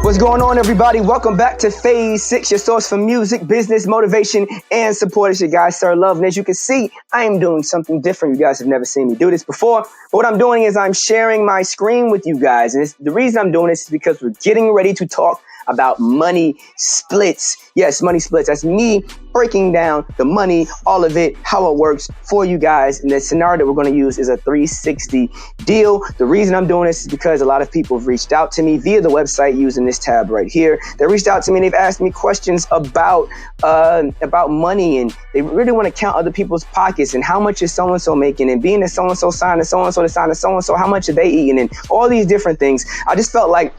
What's going on, everybody? Welcome back to Phase 6, your source for music, business, motivation, and support. It's your guy, Sirr Love. And as you can see, I am doing something different. You guys have never seen me do this before. But what I'm doing is I'm sharing my screen with you guys. And the reason I'm doing this is because we're getting ready to talk about money splits. Yes, money splits. That's me breaking down the money, all of it, how it works for you guys. And the scenario that we're going to use is a 360 deal. The reason I'm doing this is because a lot of people have reached out to me via the website using this tab right here. They reached out to me and they've asked me questions about money, and they really want to count other people's pockets and how much is so-and-so making, and being a so-and-so signed to so-and-so to sign to so-and-so, how much are they eating, and all these different things. I just felt like,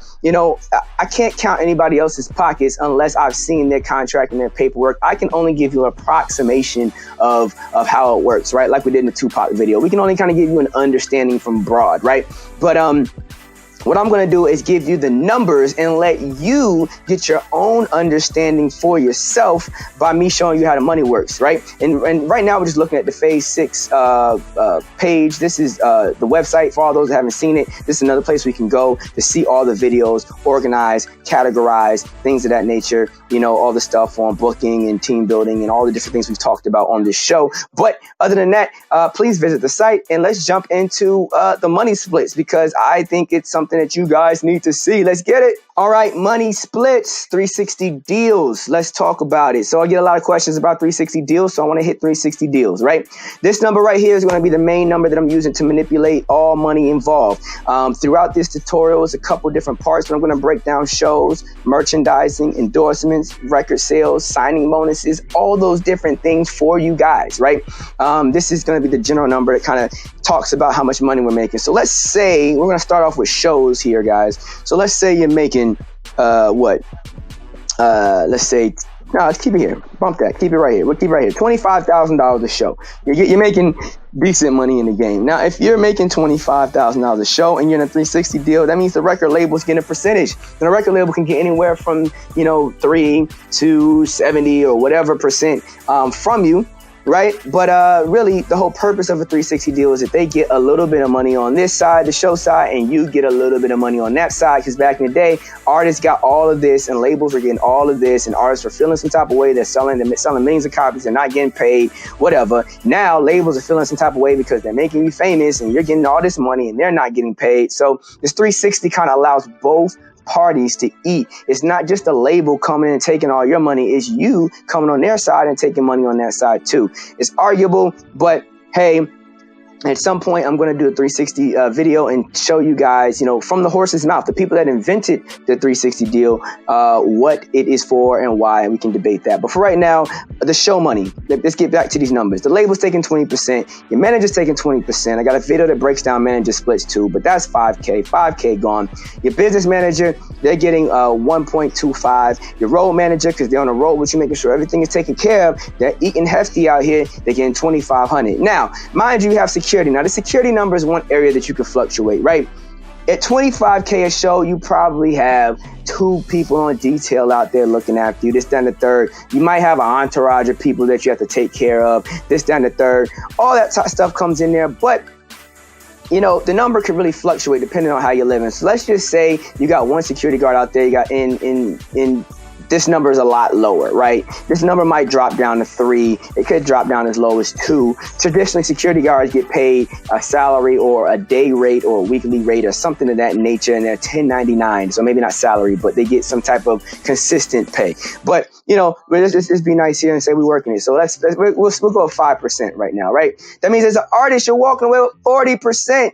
I can't count anybody else's pockets unless I've seen their contract and their paperwork. I can only give you an approximation of how it works, right? Like we did in the Tupac video. We can only kind of give you an understanding from broad, right? But what I'm going to do is give you the numbers and let you get your own understanding for yourself by me showing you how the money works, right? And right now we're just looking at the Phase 6 page. This is the website for all those that haven't seen it. This is another place we can go to see all the videos, organize, categorize, things of that nature, all the stuff on booking and team building and all the different things we've talked about on this show. But other than that, please visit the site and let's jump into the money splits, because I think it's something that you guys need to see. Let's get it. All right, money splits, 360 deals. Let's talk about it. So I get a lot of questions about 360 deals, so I want to hit 360 deals, right? This number right here is going to be the main number that I'm using to manipulate all money involved. Throughout this tutorial is a couple different parts, but I'm going to break down shows, merchandising, endorsements, record sales, signing bonuses, all those different things for you guys, right? This is going to be the general number that kind of talks about how much money we're making. So let's say we're going to start off with shows here, guys. So let's say you're making let's say, no, let's keep it here. Bump that. Keep it right here. We'll keep it right here. $25,000 a show. You're making decent money in the game. Now, if you're making $25,000 a show and you're in a 360 deal, that means the record label's getting a percentage. And the record label can get anywhere from 3 to 70 or whatever percent from you. Right? But really, the whole purpose of a 360 deal is that they get a little bit of money on this side, the show side, and you get a little bit of money on that side. Because back in the day, artists got all of this and labels were getting all of this, and artists were feeling some type of way. They're selling millions of copies. They're not getting paid, whatever. Now, labels are feeling some type of way because they're making you famous and you're getting all this money and they're not getting paid. So this 360 kind of allows both parties to eat. It's not just a label coming and taking all your money. It's you coming on their side and taking money on that side too. It's arguable, but hey, at some point, I'm going to do a 360 video and show you guys, from the horse's mouth, the people that invented the 360 deal, what it is for and why, and we can debate that. But for right now, the show money, let's get back to these numbers. The label's taking 20%. Your manager's taking 20%. I got a video that breaks down manager splits too, but that's 5K gone. Your business manager, they're getting 1.25. Your road manager, because they're on the road with you, making sure everything is taken care of, they're eating hefty out here, they're getting 2,500. Now, mind you, have security. Now, the security number is one area that you can fluctuate, right? At 25K a show, you probably have 2 people on detail out there looking after you. This, down the third. You might have an entourage of people that you have to take care of. This, down the third. All that stuff comes in there, but the number could really fluctuate depending on how you're living. So let's just say you got 1 security guard out there. You got in this number is a lot lower, right? This number might drop down to 3. It could drop down as low as 2. Traditionally, security guards get paid a salary or a day rate or a weekly rate or something of that nature, and they're 1099. So maybe not salary, but they get some type of consistent pay. But, let's just be nice here and say we're working it. So we'll go 5% right now, right? That means as an artist, you're walking away with 40%.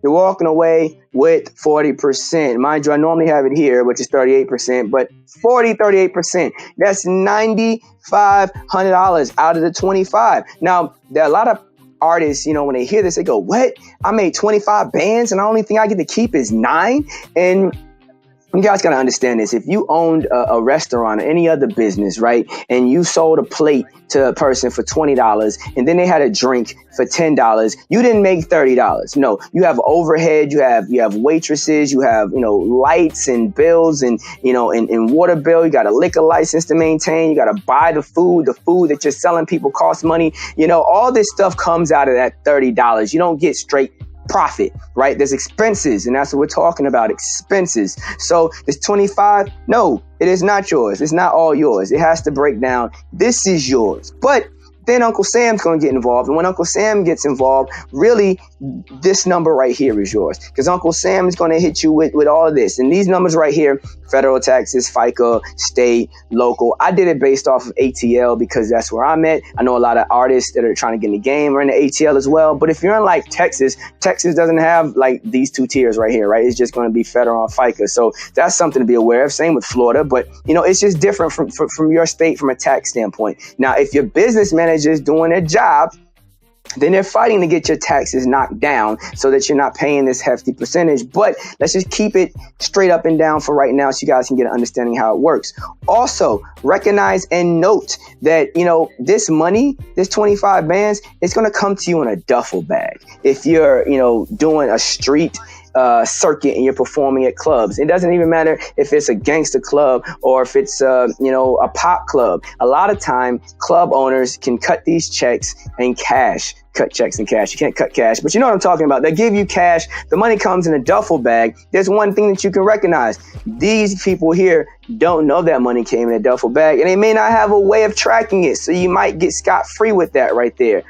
You're walking away with 40%. Mind you, I normally have it here, which is 38%, but 38%. That's $9,500 out of the 25. Now, there are a lot of artists, when they hear this, they go, what? I made 25 bands and the only thing I get to keep is 9? And you guys got to understand this. If you owned a restaurant or any other business, right, and you sold a plate to a person for $20 and then they had a drink for $10, you didn't make $30. No, you have overhead, you have waitresses, you have, lights and bills and, and water bill. You got a liquor license to maintain. You got to buy the food that you're selling people costs money. All this stuff comes out of that $30. You don't get straight profit, right? There's expenses, and that's what we're talking about, expenses. So this 25, no, it is not yours. It's not all yours. It has to break down. This is yours. But then Uncle Sam's going to get involved. And when Uncle Sam gets involved, really, this number right here is yours. Because Uncle Sam is going to hit you with all of this. And these numbers right here, federal taxes, FICA, state, local. I did it based off of ATL because that's where I'm at. I know a lot of artists that are trying to get in the game are in the ATL as well. But if you're in like Texas, Texas doesn't have like these two tiers right here, right? It's just going to be federal and FICA. So that's something to be aware of. Same with Florida. But, you know, it's just different from your state from a tax standpoint. Now, if your business manager is doing their job, then they're fighting to get your taxes knocked down so that you're not paying this hefty percentage. But let's just keep it straight up and down for right now so you guys can get an understanding how it works. Also, recognize and note that, you know, this money, this 25 bands, it's going to come to you in a duffel bag. If you're, you know, doing a street circuit and you're performing at clubs. It doesn't even matter if it's a gangster club or if it's a pop club. A lot of time club owners can cut these checks in cash. Cut checks in cash. You can't cut cash, but you know what I'm talking about. They give you cash. The money comes in a duffel bag. There's one thing that you can recognize. These people here don't know that money came in a duffel bag, and they may not have a way of tracking it. So you might get scot-free with that right there.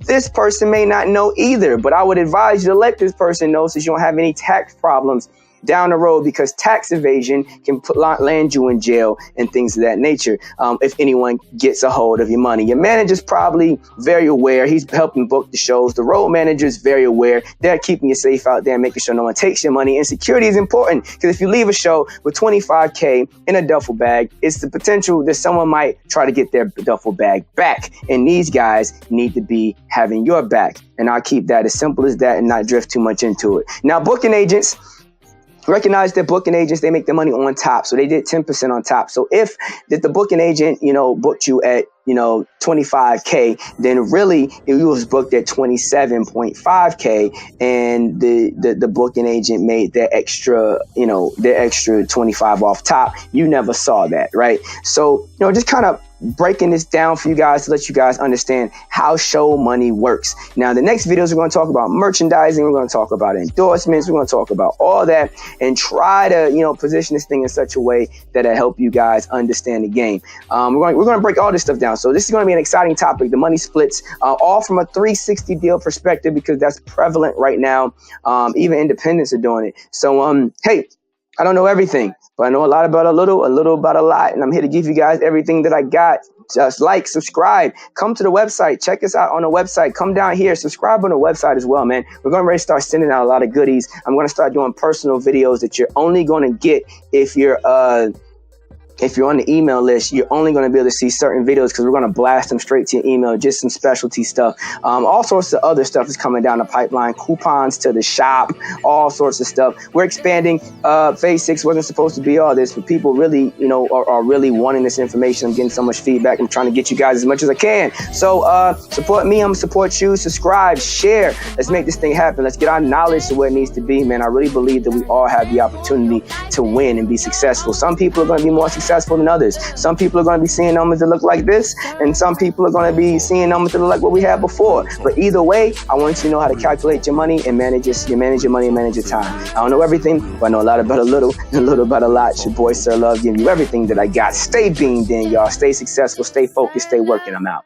This person may not know either, but I would advise you to let this person know so you don't have any tax problems down the road, because tax evasion can land you in jail and things of that nature if anyone gets a hold of your money. Your manager's probably very aware. He's helping book the shows. The road manager's very aware. They're keeping you safe out there, making sure no one takes your money. And security is important, because if you leave a show with $25K in a duffel bag, it's the potential that someone might try to get their duffel bag back. And these guys need to be having your back. And I'll keep that as simple as that and not drift too much into it. Now, booking agents, recognize that booking agents, they make their money on top. So they did 10% on top. So if the booking agent, booked you at, 25K, then really you was booked at 27.5K, and the booking agent made their extra 25 off top. You never saw that, right? So, just kind of breaking this down for you guys to let you guys understand how show money works. Now, the next videos, we're going to talk about merchandising. We're going to talk about endorsements. We're going to talk about all that and try to, position this thing in such a way that it'll help you guys understand the game. We're going to break all this stuff down. So this is going to be an exciting topic, the money splits, all from a 360 deal perspective, because that's prevalent right now. Even independents are doing it. So, hey, I don't know everything, but I know a lot about a little about a lot, and I'm here to give you guys everything that I got. Just like, subscribe, come to the website, check us out on the website, come down here, subscribe on the website as well, man. We're going to start sending out a lot of goodies. I'm going to start doing personal videos that you're only going to get if you're on the email list. You're only going to be able to see certain videos because we're going to blast them straight to your email, just some specialty stuff. All sorts of other stuff is coming down the pipeline, coupons to the shop, all sorts of stuff. We're expanding. Phase 6 wasn't supposed to be all this, but people really, are really wanting this information. I'm getting so much feedback. I'm trying to get you guys as much as I can. So support me. I'm going to support you. Subscribe, share. Let's make this thing happen. Let's get our knowledge to where it needs to be, man. I really believe that we all have the opportunity to win and be successful. Some people are going to be more successful than others. Some people are going to be seeing numbers that look like this, and some people are going to be seeing numbers that look like what we had before. But either way, I want you to know how to calculate your money and manage your money and manage your time. I don't know everything, but I know a lot about a little and a little about a lot. It's your boy Sirr Love, giving you everything that I got. Stay beamed in, y'all. Stay successful, stay focused, stay working. I'm out.